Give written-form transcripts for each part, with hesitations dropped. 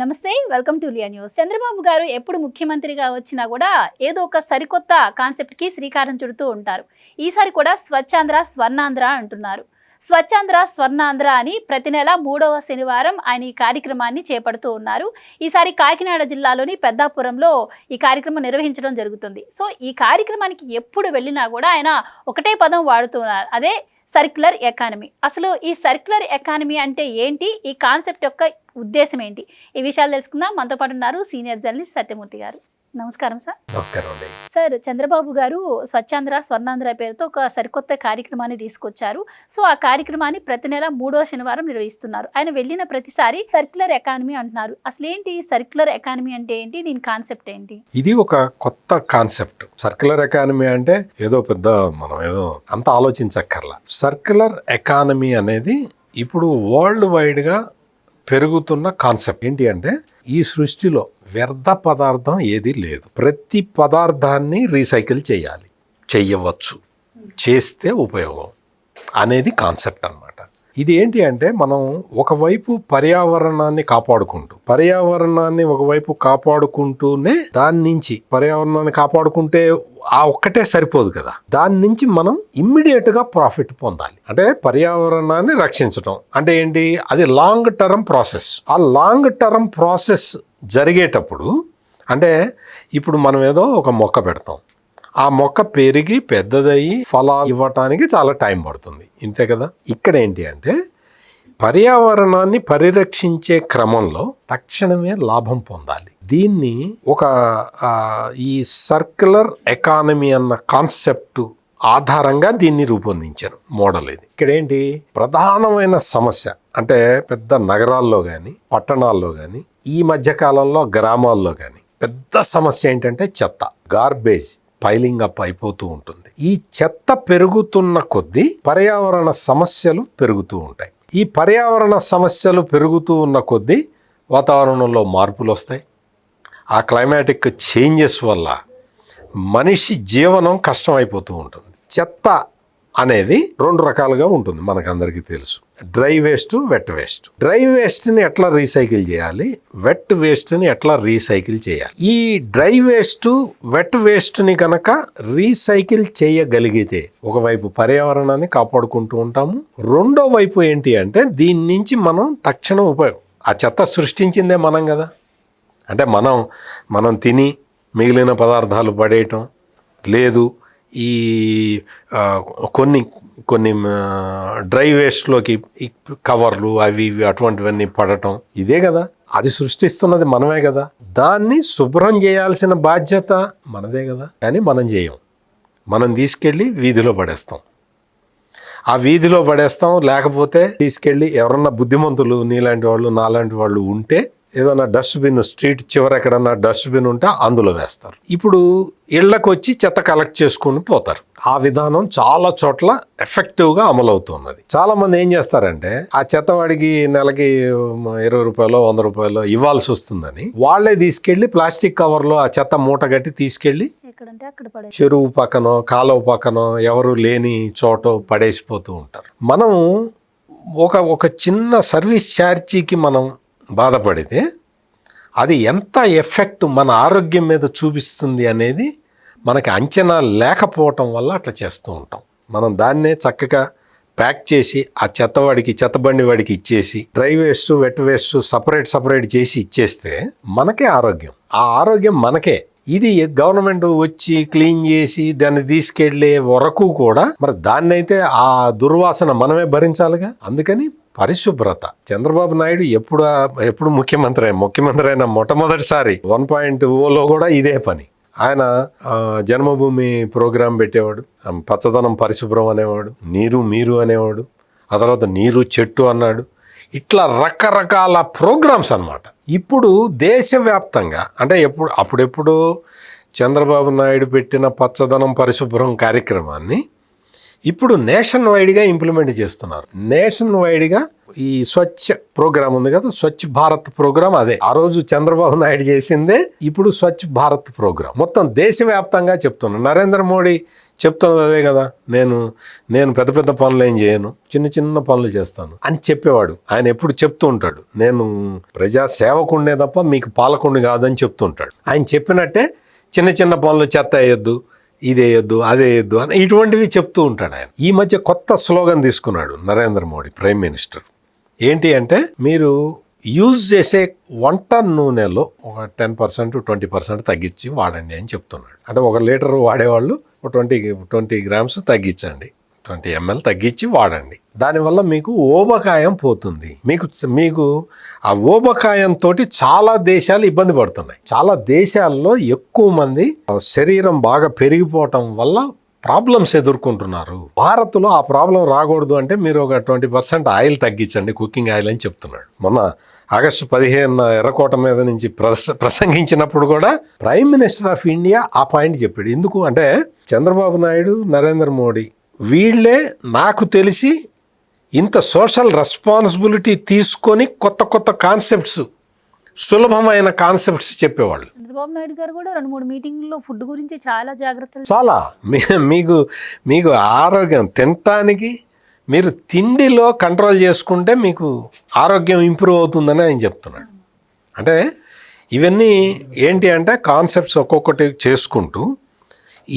నమస్తే welcome to Liya news. Chandrababu గారు ఎప్పుడు ముఖ్యమంత్రిగా వచ్చినా కూడా ఏదో ఒక సరికొత్త కాన్సెప్ట్కి శ్రీకారం చుడుతూ ఉంటారు. ఈసారి కూడా స్వచ్ఛాంధ్ర స్వర్ణాంధ్ర అంటున్నారు. స్వచ్ఛాంధ్ర స్వర్ణాంధ్ర అని ప్రతి నెల 3వ శనివారం ఆయన ఈ కార్యక్రమాన్ని చేపడుతూ ఉన్నారు. ఈసారి కాకినాడ జిల్లాలోని పెద్దాపురంలో ఈ కార్యక్రమం నిర్వహించడం జరుగుతుంది. సో ఈ కార్యక్రమానికి ఎప్పుడు వెళ్ళినా కూడా ఆయన ఒకటే పదం వాడుతున్నారు, అదే సర్క్యులర్ ఎకానమీ. అసలు ఈ సర్క్యులర్ ఎకానమీ అంటే ఏంటి, ఈ కాన్సెప్ట్ యొక్క ఉద్దేశం ఏంటి, ఈ విషయాలు తెలుసుకుందాం. మనతో పాటు ఉన్నారు సీనియర్ జర్నలిస్ట్ సత్యమూర్తి గారు. నమస్కారం సార్. నమస్కారం అండి. సార్, చంద్రబాబు గారు స్వచ్ఛాంధ్ర స్వర్ణాంధ్ర పేరుతో ఒక సరికొత్త కార్యక్రమాన్ని తీసుకొచ్చారు. సో ఆ కార్యక్రమాన్ని ప్రతి నెల 3వ శనివారం నిర్వహిస్తున్నారు. ఆయన వెళ్ళిన ప్రతిసారి సర్క్యులర్ ఎకానమీ అంటున్నారు. అసలు ఏంటి సర్క్యులర్ ఎకానమీ అంటే ఏంటి, దీని కాన్సెప్ట్ ఏంటి? ఇది ఒక కొత్త కాన్సెప్ట్. సర్క్యులర్ ఎకానమీ అంటే ఏదో పెద్ద మనం ఏదో అంత ఆలోచించక్కర్లా. సర్క్యులర్ ఎకానమీ అనేది ఇప్పుడు వరల్డ్ వైడ్ గా పెరుగుతున్న కాన్సెప్ట్. ఏంటి అంటే ఈ సృష్టిలో వ్యర్థ పదార్థం ఏది లేదు. ప్రతి పదార్థాన్ని రీసైకిల్ చెయ్యవచ్చు, చేస్తే ఉపయోగం అనేది కాన్సెప్ట్ అన్నమాట. ఇది ఏంటి అంటే మనం ఒకవైపు పర్యావరణాన్ని కాపాడుకుంటూనే దాని నుంచి పర్యావరణాన్ని కాపాడుకుంటే ఆ ఒక్కటే సరిపోదు కదా, దాని నుంచి మనం ఇమ్మీడియట్ గా ప్రాఫిట్ పొందాలి. అంటే పర్యావరణాన్ని రక్షించడం అంటే ఏంటి, అది లాంగ్ టర్మ్ ప్రాసెస్. ఆ లాంగ్ టర్మ్ ప్రాసెస్ జరిగేటప్పుడు అంటే ఇప్పుడు మనం ఏదో ఒక మొక్క పెడతాం, ఆ మొక్క పెరిగి పెద్దదయ్యి ఫలాలు ఇవ్వటానికి చాలా టైం పడుతుంది, ఇంతే కదా. ఇక్కడ ఏంటి అంటే పర్యావరణాన్ని పరిరక్షించే క్రమంలో తక్షణమే లాభం పొందాలి. దీన్ని ఒక ఈ సర్క్యులర్ ఎకానమీ అన్న కాన్సెప్ట్ ఆధారంగా దీన్ని రూపొందించారు మోడల్. ఇది ఇక్కడ ఏంటి ప్రధానమైన సమస్య అంటే పెద్ద నగరాల్లో కానీ పట్టణాల్లో కానీ ఈ మధ్య కాలంలో గ్రామాల్లో కానీ పెద్ద సమస్య ఏంటంటే చెత్త, గార్బేజ్ పైలింగ్ అప్ అయిపోతూ ఉంటుంది. ఈ చెత్త పెరుగుతున్న కొద్దీ పర్యావరణ సమస్యలు పెరుగుతూ ఉంటాయి. ఈ పర్యావరణ సమస్యలు పెరుగుతూ ఉన్న కొద్దీ వాతావరణంలో మార్పులు వస్తాయి. ఆ క్లైమాటిక్ చేంజెస్ వల్ల మనిషి జీవనం కష్టమైపోతూ ఉంటుంది. చెత్త అనేది 2 రకాలుగా ఉంటుంది, మనకందరికీ తెలుసు. Dry waste, wet waste. Dry వేస్ట్ని ఎట్లా రీసైకిల్ చేయాలి, వెట్ వేస్ట్ని ఎట్లా రీసైకిల్ చేయాలి. ఈ డ్రై వేస్ట్, వెట్ వేస్ట్ని కనుక రీసైకిల్ చేయగలిగితే ఒకవైపు పర్యావరణాన్ని కాపాడుకుంటూ ఉంటాము, రెండో వైపు ఏంటి అంటే దీని నుంచి మనం తక్షణం ఉపయోగం. ఆ చెత్త సృష్టించిందే మనం కదా, అంటే మనం తిని మిగిలిన పదార్థాలు పడేయటం లేదు. ఈ కొన్ని డ్రై వేస్ట్లోకి కవర్లు అవి ఇవి అటువంటివన్నీ పడటం ఇదే కదా, అది సృష్టిస్తున్నది మనమే కదా. దాన్ని శుభ్రం చేయాల్సిన బాధ్యత మనదే కదా, కానీ మనం చేయం. మనం తీసుకెళ్ళి వీధిలో పడేస్తాం. ఆ వీధిలో పడేస్తాం, లేకపోతే తీసుకెళ్ళి ఎవరన్నా బుద్ధిమంతులు నీలాంటి వాళ్ళు నాలాంటి వాళ్ళు ఉంటే ఏదన్నా డస్ట్బిన్, స్ట్రీట్ చివర ఎక్కడన్నా డస్ట్బిన్ ఉంటే అందులో వేస్తారు. ఇప్పుడు ఇళ్లకు వచ్చి చెత్త కలెక్ట్ చేసుకుని పోతారు. ఆ విధానం చాలా చోట్ల ఎఫెక్టివ్గా అమలవుతున్నది. చాలా మంది ఏం చేస్తారంటే ఆ చెత్త వాడికి నెలకి 20 రూపాయలు 100 రూపాయలు ఇవ్వాల్సి వస్తుందని వాళ్ళే తీసుకెళ్లి ప్లాస్టిక్ కవర్లో ఆ చెత్త మూట గట్టి తీసుకెళ్లి చెరువు పక్కనో కాలువ పక్కనో ఎవరు లేని చోట పడేసిపోతూ ఉంటారు. మనం ఒక చిన్న సర్వీస్ ఛార్జీకి మనం బాధపడితే అది ఎంత ఎఫెక్ట్ మన ఆరోగ్యం మీద చూపిస్తుంది అనేది మనకి అంచనా లేకపోవటం వల్ల అట్లా చేస్తూ ఉంటాం. మనం దాన్నే చక్కగా ప్యాక్ చేసి ఆ చెత్తబండి వాడికి ఇచ్చేసి dry waste wet waste separate చేసి ఇచ్చేస్తే మనకే ఆరోగ్యం. ఆ ఆరోగ్యం మనకే. ఇది గవర్నమెంట్ వచ్చి క్లీన్ చేసి దాన్ని తీసుకెళ్లే వరకు కూడా మరి దాన్నైతే ఆ దుర్వాసన మనమే భరించాలిగా. అందుకని పరిశుభ్రత. చంద్రబాబు నాయుడు ఎప్పుడు ముఖ్యమంత్రి అయిన మొట్టమొదటిసారి 1.0లో కూడా ఇదే పని. ఆయన జన్మభూమి ప్రోగ్రాం పెట్టేవాడు, పచ్చదనం పరిశుభ్రం అనేవాడు, నీరు మీరు అనేవాడు, ఆ తర్వాత నీరు చెట్టు అన్నాడు. ఇట్లా రకరకాల ప్రోగ్రామ్స్ అన్నమాట. ఇప్పుడు దేశవ్యాప్తంగా అంటే అప్పుడెప్పుడు చంద్రబాబు నాయుడు పెట్టిన పచ్చదనం పరిశుభ్రం కార్యక్రమాన్ని ఇప్పుడు నేషన్ వైడ్గా ఇంప్లిమెంట్ చేస్తున్నారు. నేషన్ వైడ్గా ఈ స్వచ్ఛ ప్రోగ్రామ్ ఉంది కదా, స్వచ్ఛ భారత్ ప్రోగ్రామ్ అదే. ఆ రోజు చంద్రబాబు నాయుడు చేసిందే ఇప్పుడు స్వచ్ఛ భారత్ ప్రోగ్రామ్. మొత్తం దేశవ్యాప్తంగా చెప్తున్నాను. నరేంద్ర మోడీ చెప్తున్నది అదే కదా, నేను పెద్ద పెద్ద పనులు ఏం చేయను, చిన్న చిన్న పనులు చేస్తాను అని చెప్పేవాడు. ఆయన ఎప్పుడు చెప్తూ ఉంటాడు, నేను ప్రజా సేవకుండే తప్ప మీకు పాలకుండి కాదని చెప్తుంటాడు. ఆయన చెప్పినట్టే చిన్న చిన్న పనులు, చెత్త వేయొద్దు, ఇది వేయొద్దు, అదే వేయొద్దు అని ఇటువంటివి చెప్తూ ఉంటాడు ఆయన. ఈ మధ్య కొత్త స్లోగన్ తీసుకున్నాడు నరేంద్ర మోడీ ప్రైమ్ మినిస్టర్. ఏంటి అంటే, మీరు యూజ్ చేసే వంట నూనెలో ఒక 10% 20% తగ్గించి వాడండి అని చెప్తున్నాడు. అంటే 1 లీటర్ వాడేవాళ్ళు 20 గ్రామ్స్ తగ్గించండి, 20 ml తగ్గించి వాడండి. దానివల్ల మీకు ఊబకాయం పోతుంది. మీకు ఆ ఊబకాయంతో చాలా దేశాలు ఇబ్బంది పడుతున్నాయి. చాలా దేశాల్లో ఎక్కువ మంది శరీరం బాగా పెరిగిపోవటం వల్ల ప్రాబ్లమ్స్ ఎదుర్కొంటున్నారు. భారత్లో ఆ ప్రాబ్లం రాకూడదు అంటే మీరు ఒక 20% ఆయిల్ తగ్గించండి, కుకింగ్ ఆయిల్ అని చెప్తున్నాడు. మొన్న ఆగస్టు 15 ఎర్రకోట మీద నుంచి ప్రసంగించినప్పుడు కూడా ప్రైమ్ మినిస్టర్ ఆఫ్ ఇండియా ఆ పాయింట్ చెప్పాడు. ఎందుకు అంటే, చంద్రబాబు నాయుడు, నరేంద్ర మోడీ వీళ్ళే నాకు తెలిసి ఇంత సోషల్ రెస్పాన్సిబిలిటీ తీసుకొని కొత్త కొత్త కాన్సెప్ట్స్, సులభమైన కాన్సెప్ట్స్ చెప్పేవాళ్ళు. చంద్రబాబు నాయుడు గారు కూడా 2-3 మీటింగ్లో ఫుడ్ గురించి చాలా జాగ్రత్తలు. చాలా మీకు ఆరోగ్యం తినటానికి మీరు తిండిలో కంట్రోల్ చేసుకుంటే మీకు ఆరోగ్యం ఇంప్రూవ్ అవుతుందని ఆయన చెప్తున్నాడు. అంటే ఇవన్నీ ఏంటి అంటే కాన్సెప్ట్స్ ఒక్కొక్కటి చేసుకుంటూ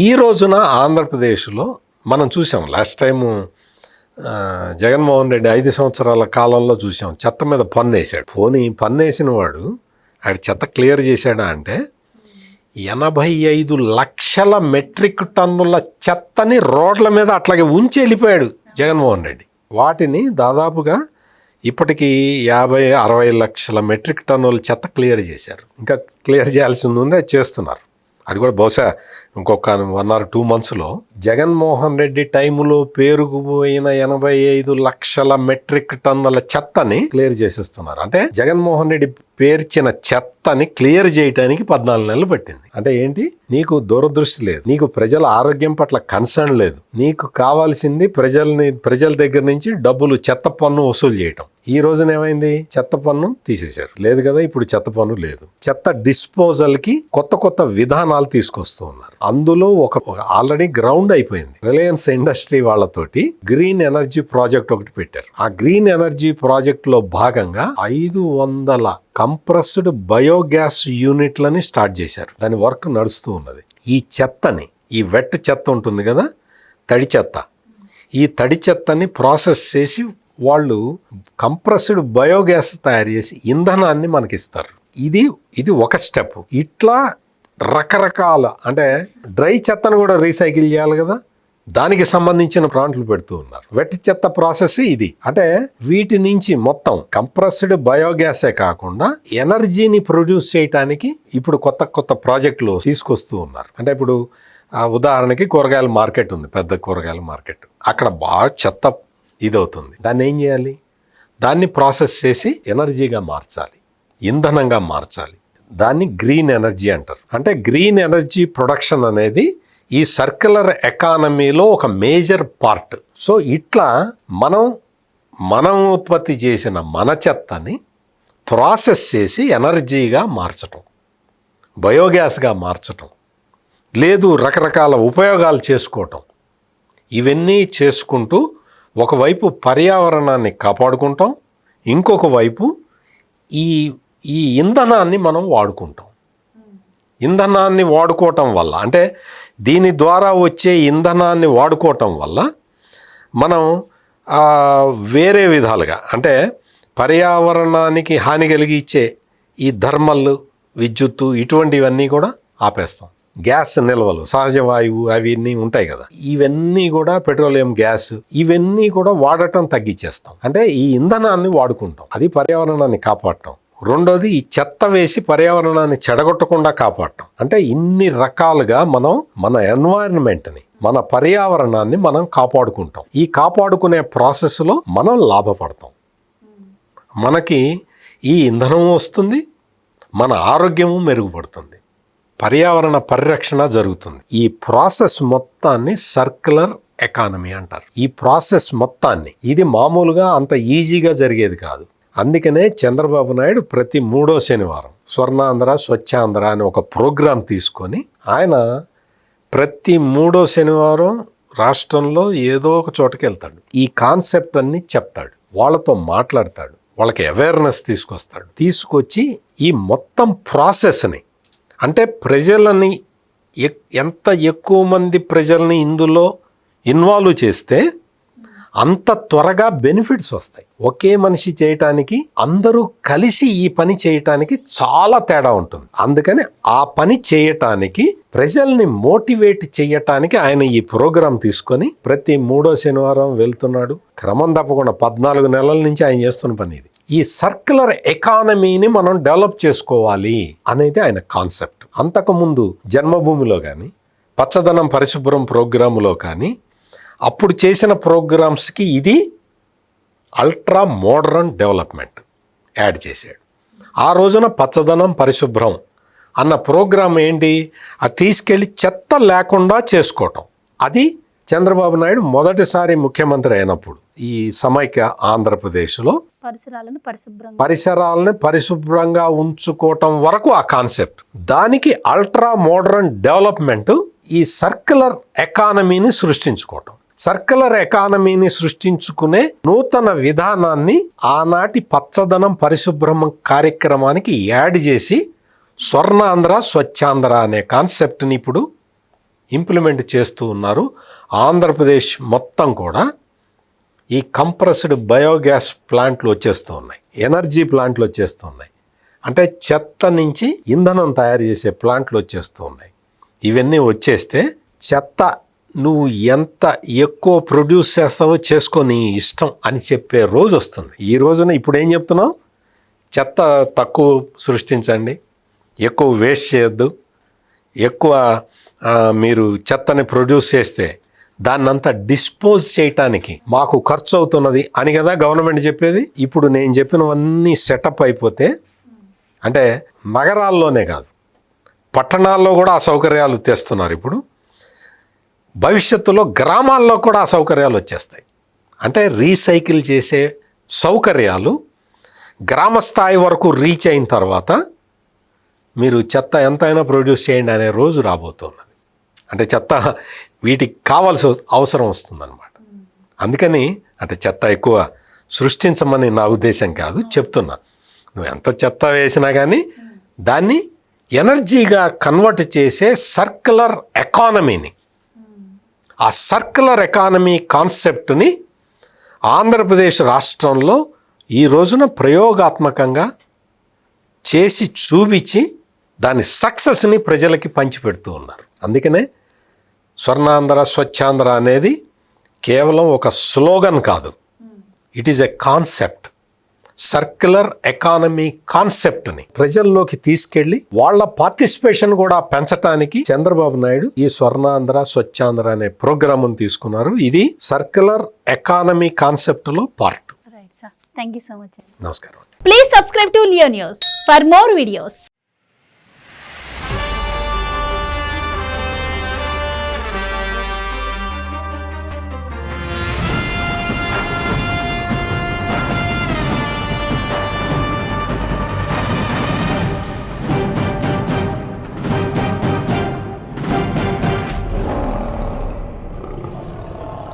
ఈ రోజున ఆంధ్రప్రదేశ్లో మనం చూసాం. లాస్ట్ టైము జగన్మోహన్ రెడ్డి 5 సంవత్సరాల కాలంలో చూసాం, చెత్త మీద పన్ను వేసాడు. పన్ను వేసిన వాడు ఆయన చెత్త క్లియర్ చేశాడా అంటే 85 లక్షల మెట్రిక్ టన్నుల చెత్తని రోడ్ల మీద అట్లాగే ఉంచి వెళ్ళిపోయాడు జగన్మోహన్ రెడ్డి. వాటిని దాదాపుగా ఇప్పటికీ 50-60 లక్షల మెట్రిక్ టన్నుల చెత్త క్లియర్ చేశారు. ఇంకా క్లియర్ చేయాల్సి ఉంది, అది చేస్తున్నారు. అది కూడా బహుశా ఇంకొక 1 or 2 monthsలో జగన్మోహన్ రెడ్డి టైములో పేరుకుపోయిన 85 లక్షల మెట్రిక్ టన్నుల చెత్తని క్లియర్ చేసేస్తున్నారు. అంటే జగన్మోహన్ రెడ్డి పేర్చిన చెత్తని క్లియర్ చేయడానికి 14 నెలలు పట్టింది. అంటే ఏంటి, నీకు దూరదృష్టి లేదు, నీకు ప్రజల ఆరోగ్యం పట్ల కన్సర్న్ లేదు, నీకు కావాల్సింది ప్రజల దగ్గర నుంచి డబ్బులు, చెత్త పన్ను వసూలు చేయటం. ఈ రోజున ఏమైంది, చెత్త పన్ను తీసేశారు. లేదు కదా, ఇప్పుడు చెత్త పన్ను లేదు. చెత్త డిస్పోజల్ కి కొత్త విధానాలు తీసుకొస్తూ ఉన్నారు. అందులో ఒక ఆల్రెడీ గ్రౌండ్ అయిపోయింది. రిలయన్స్ ఇండస్ట్రీ వాళ్ళతోటి గ్రీన్ ఎనర్జీ ప్రాజెక్ట్ ఒకటి పెట్టారు. ఆ గ్రీన్ ఎనర్జీ ప్రాజెక్ట్ లో భాగంగా 500 కంప్రెస్డ్ బయోగ్యాస్ యూనిట్లని స్టార్ట్ చేశారు. దాని వర్క్ నడుస్తూ ఉన్నది. ఈ చెత్తని, ఈ వెట్ చెత్త ఉంటుంది కదా, తడి చెత్త, ఈ తడి చెత్తని ప్రాసెస్ చేసి వాళ్ళు కంప్రెస్డ్ బయోగ్యాస్ తయారు చేసి ఇంధనాన్ని మనకిస్తారు. ఇది ఒక స్టెప్. ఇట్లా రకరకాల, అంటే డ్రై చెత్తను కూడా రీసైకిల్ చేయాలి కదా, దానికి సంబంధించిన ప్లాంట్లు పెడుతూ ఉన్నారు. వెట్ చెత్త ప్రాసెస్ ఇది. అంటే వీటి నుంచి మొత్తం కంప్రెస్డ్ బయోగ్యాసే కాకుండా ఎనర్జీని ప్రొడ్యూస్ చేయడానికి ఇప్పుడు కొత్త ప్రాజెక్టులు తీసుకొస్తూ ఉన్నారు. అంటే ఇప్పుడు ఉదాహరణకి కూరగాయల మార్కెట్ ఉంది, పెద్ద కూరగాయల మార్కెట్. అక్కడ బాగా చెత్త ఇదవుతుంది. దాన్ని ఏం చేయాలి, దాన్ని ప్రాసెస్ చేసి ఎనర్జీగా మార్చాలి, ఇంధనంగా మార్చాలి. దాన్ని గ్రీన్ ఎనర్జీ అంటారు. అంటే గ్రీన్ ఎనర్జీ ప్రొడక్షన్ అనేది ఈ సర్క్యులర్ ఎకానమీలో ఒక మేజర్ పార్ట్. సో ఇట్లా మనం ఉత్పత్తి చేసిన మన చెత్తని ప్రాసెస్ చేసి ఎనర్జీగా మార్చటం, బయోగ్యాస్గా మార్చటం, లేదు రకరకాల ఉపయోగాలు చేసుకోవటం, ఇవన్నీ చేసుకుంటూ ఒకవైపు పర్యావరణాన్ని కాపాడుకుంటాం, ఇంకొక వైపు ఈ ఇంధనాన్ని మనం వాడుకుంటాం. ఇంధనాన్ని వాడుకోవటం వల్ల, అంటే దీని ద్వారా వచ్చే ఇంధనాన్ని వాడుకోవటం వల్ల మనం వేరే విధాలుగా, అంటే పర్యావరణానికి హాని కలిగించే ఈ థర్మల్ విద్యుత్తు ఇటువంటివన్నీ కూడా ఆపేస్తాం. గ్యాస్ నిల్వలు, సహజ వాయువు అవన్నీ ఉంటాయి కదా, ఇవన్నీ కూడా పెట్రోలియం గ్యాస్, ఇవన్నీ కూడా వాడటం తగ్గించేస్తాం. అంటే ఈ ఇంధనాన్ని వాడుకుంటాం, అది పర్యావరణాన్ని కాపాడటం. రెండోది, ఈ చెత్త వేసి పర్యావరణాన్ని చెడగొట్టకుండా కాపాడటం. అంటే ఇన్ని రకాలుగా మనం మన ఎన్వైరన్మెంట్ని, మన పర్యావరణాన్ని మనం కాపాడుకుంటాం. ఈ కాపాడుకునే ప్రాసెస్లో మనం లాభపడతాం. మనకి ఈ ఇంధనం వస్తుంది, మన ఆరోగ్యము మెరుగుపడుతుంది, పర్యావరణ పరిరక్షణ జరుగుతుంది. ఈ ప్రాసెస్ మొత్తాన్ని సర్క్యులర్ ఎకానమీ అంటారు. ఈ ప్రాసెస్ మొత్తాన్ని, ఇది మామూలుగా అంత ఈజీగా జరిగేది కాదు. అందుకనే చంద్రబాబు నాయుడు ప్రతి 3వ శనివారం స్వర్ణాంధ్ర స్వచ్ఛాంధ్ర అని ఒక ప్రోగ్రాం తీసుకొని ఆయన ప్రతి 3వ శనివారం రాష్ట్రంలో ఏదో ఒక చోటకి వెళ్తాడు. ఈ కాన్సెప్ట్ అన్ని చెప్తాడు, వాళ్ళతో మాట్లాడతాడు, వాళ్ళకి అవేర్నెస్ తీసుకొస్తాడు. తీసుకొచ్చి ఈ మొత్తం ప్రాసెస్ని, అంటే ప్రజలని ఎంత ఎక్కువ మంది ప్రజల్ని ఇందులో ఇన్వాల్వ్ చేస్తే అంత త్వరగా బెనిఫిట్స్ వస్తాయి. ఒకే మనిషి చేయటానికి, అందరూ కలిసి ఈ పని చేయటానికి చాలా తేడా ఉంటుంది. అందుకని ఆ పని చేయటానికి, ప్రజల్ని మోటివేట్ చేయటానికి ఆయన ఈ ప్రోగ్రాం తీసుకొని ప్రతి 3వ శనివారం వెళ్తున్నాడు. క్రమం తప్పకుండా 14 నెలల నుంచి ఆయన చేస్తున్న పని ఇది. ఈ సర్క్యులర్ ఎకానమీని మనం డెవలప్ చేసుకోవాలి అనేది ఆయన కాన్సెప్ట్. అంతకుముందు జన్మభూమిలో కానీ, పచ్చదనం పరిశుభ్రం ప్రోగ్రాములో కానీ, అప్పుడు చేసిన ప్రోగ్రామ్స్కి ఇది అల్ట్రా మోడర్న్ డెవలప్మెంట్ యాడ్ చేశాడు. ఆ రోజున పచ్చదనం పరిశుభ్రం అన్న ప్రోగ్రాం ఏంటి, అది తీసుకెళ్ళి చెత్త లేకుండా చేసుకోవటం. అది చంద్రబాబు నాయుడు మొదటిసారి ముఖ్యమంత్రి అయినప్పుడు ఈ సమైక్య ఆంధ్రప్రదేశ్లో పరిసరాలను పరిశుభ్రంగా ఉంచుకోవటం వరకు ఆ కాన్సెప్ట్. దానికి అల్ట్రా మోడర్న్ డెవలప్మెంట్ ఈ సర్క్యులర్ ఎకానమీని సృష్టించుకోవటం. సర్క్యులర్ ఎకానమీని సృష్టించుకునే నూతన విధానాన్ని ఆనాటి పచ్చదనం పరిశుభ్రం కార్యక్రమానికి యాడ్ చేసి స్వర్ణాంధ్ర స్వచ్ఛాంధ్ర అనే కాన్సెప్ట్ని ఇప్పుడు ఇంప్లిమెంట్ చేస్తూ ఉన్నారు. ఆంధ్రప్రదేశ్ మొత్తం కూడా ఈ కంప్రెస్డ్ బయోగ్యాస్ ప్లాంట్లు వచ్చేస్తూ ఉన్నాయి, ఎనర్జీ ప్లాంట్లు వచ్చేస్తూ ఉన్నాయి. అంటే చెత్త నుంచి ఇంధనం తయారు చేసే ప్లాంట్లు వచ్చేస్తూ ఉన్నాయి. ఇవన్నీ వచ్చేస్తే చెత్త నువ్వు ఎంత ఎక్కువ ప్రొడ్యూస్ చేస్తావో చేసుకో, నీ ఇష్టం అని చెప్పే రోజు వస్తుంది. ఈ రోజున ఇప్పుడు ఏం చెప్తున్నావు, చెత్త తక్కువ సృష్టించండి, ఎక్కువ వేస్ట్ చేయొద్దు, ఎక్కువ మీరు చెత్తని ప్రొడ్యూస్ చేస్తే దాన్నంతా డిస్పోజ్ చేయటానికి మాకు ఖర్చు అవుతున్నది అని కదా గవర్నమెంట్ చెప్పేది. ఇప్పుడు నేను చెప్పినవన్నీ సెటప్ అయిపోతే, అంటే నగరాల్లోనే కాదు పట్టణాల్లో కూడా అసౌకర్యాలు తెస్తున్నారు. ఇప్పుడు భవిష్యత్తులో గ్రామాల్లో కూడా అసౌకర్యాలు వచ్చేస్తాయి. అంటే రీసైకిల్ చేసే సౌకర్యాలు గ్రామ స్థాయి వరకు రీచ్ అయిన తర్వాత మీరు చెత్త ఎంతైనా ప్రొడ్యూస్ చేయండి అనే రోజు రాబోతున్నది. అంటే చెత్త వీటికి కావాల్సి అవసరం వస్తుందన్నమాట. అందుకని అంటే చెత్త ఎక్కువ సృష్టించమని నా ఉద్దేశం కాదు, చెప్తున్నా. నువ్వు ఎంత చెత్త వేసినా కానీ దాన్ని ఎనర్జీగా కన్వర్ట్ చేసే సర్క్యులర్ ఎకానమీని, ఆ సర్క్యులర్ ఎకానమీ కాన్సెప్ట్ని ఆంధ్రప్రదేశ్ రాష్ట్రంలో ఈ రోజున ప్రయోగాత్మకంగా చేసి చూపించి దాని సక్సెస్ని ప్రజలకి పంచిపెడుతూ ఉన్నారు. అందుకనే స్వర్ణాంధ్ర స్వచ్ఛాంధ్ర అనేది కేవలం ఒక స్లోగన్ కాదు, it is a concept. Circular economy కాన్సెప్ట్ని ప్రజల్లోకి తీసుకెళ్లి వాళ్ళ పార్టిసిపేషన్ కూడా పెంచడానికి చంద్రబాబు నాయుడు ఈ స్వర్ణాంధ్ర స్వచ్ఛాంధ్ర అనే ప్రోగ్రామ్ను తీసుకున్నారు. ఇది సర్క్యులర్ ఎకానమీ కాన్సెప్ట్లో part. Thank you so much. నమస్కారం. Please subscribe to Leo News for more videos.